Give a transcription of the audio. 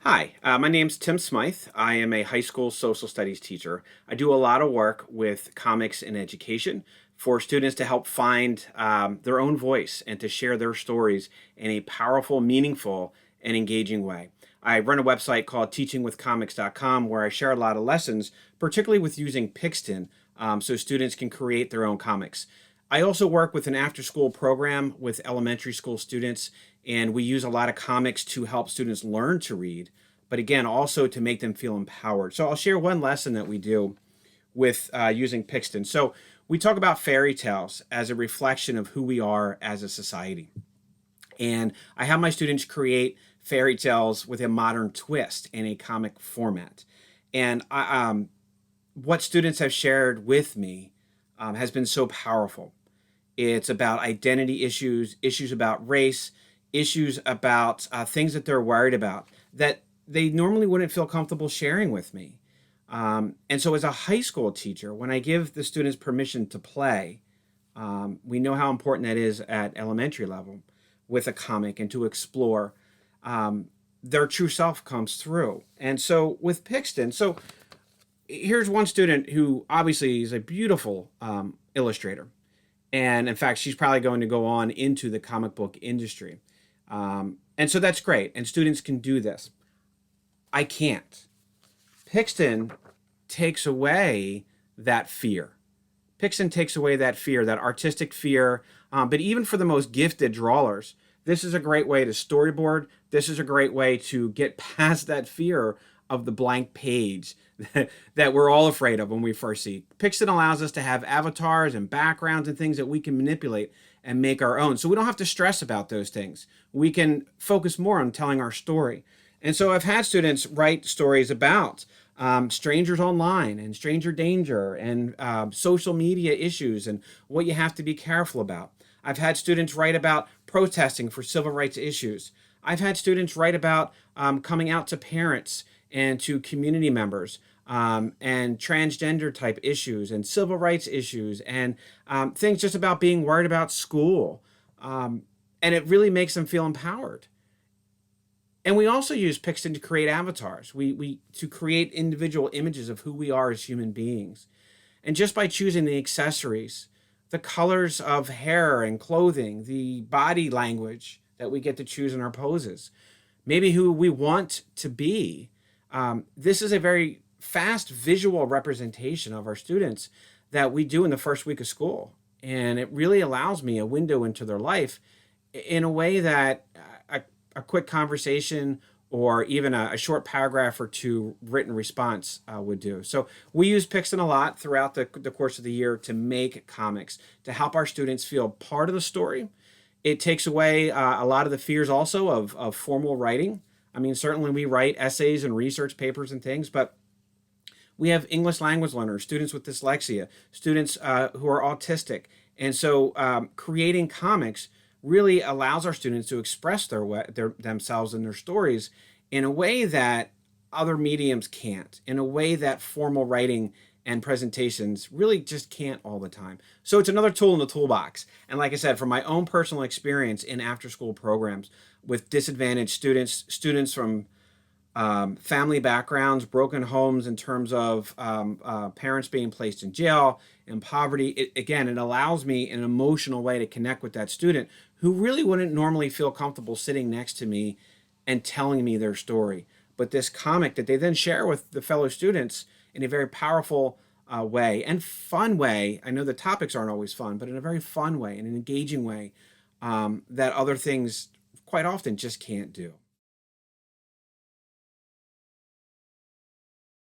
Hi, my name's Tim Smyth. I am a high school social studies teacher. I do a lot of work with comics in education for students to help find their own voice and to share their stories in a powerful, meaningful, and engaging way. I run a website called teachingwithcomics.com where I share a lot of lessons, particularly with using Pixton, so students can create their own comics. I also work with an after school program with elementary school students, and we use a lot of comics to help students learn to read, but again, also to make them feel empowered. So I'll share one lesson that we do with using Pixton. So we talk about fairy tales as a reflection of who we are as a society. And I have my students create fairy tales with a modern twist in a comic format. And what students have shared with me has been so powerful. It's about identity issues, issues about race, issues about things that they're worried about that they normally wouldn't feel comfortable sharing with me. And so, as a high school teacher, when I give the students permission to play, we know how important that is at elementary level with a comic and to explore. Their true self comes through. And so, with Pixton, so here's one student who obviously is a beautiful illustrator. And in fact, she's probably going to go on into the comic book industry. And so that's great. And students can do this. I can't. Pixton takes away that fear. Pixton takes away that fear, that artistic fear. But even for the most gifted drawers, this is a great way to storyboard. This is a great way to get past that fear of the blank page that we're all afraid of when we first see. Pixton allows us to have avatars and backgrounds and things that we can manipulate and make our own. So we don't have to stress about those things. We can focus more on telling our story. And so I've had students write stories about strangers online and stranger danger and social media issues and what you have to be careful about. I've had students write about protesting for civil rights issues. I've had students write about coming out to parents and to community members and transgender type issues and civil rights issues and things just about being worried about school. And it really makes them feel empowered. And we also use Pixton to create avatars. We to create individual images of who we are as human beings. And just by choosing the accessories, the colors of hair and clothing, the body language that we get to choose in our poses, maybe who we want to be. This is a very fast visual representation of our students that we do in the first week of school. And it really allows me a window into their life in a way that a quick conversation or even a short paragraph or two written response would do. So we use Pixton a lot throughout the course of the year to make comics, to help our students feel part of the story. It takes away a lot of the fears also of formal writing. I mean, certainly we write essays and research papers and things, but we have English language learners, students with dyslexia, students who are autistic. And so creating comics really allows our students to express themselves and their stories in a way that other mediums can't, in a way that formal writing and presentations really just can't all the time. So it's another tool in the toolbox. And like I said, from my own personal experience in after school programs with disadvantaged students, students from family backgrounds, broken homes in terms of parents being placed in jail, in poverty. It allows me in an emotional way to connect with that student who really wouldn't normally feel comfortable sitting next to me and telling me their story. But this comic that they then share with the fellow students in a very powerful way and fun way. I know the topics aren't always fun, but in a very fun way, in an engaging way that other things quite often just can't do.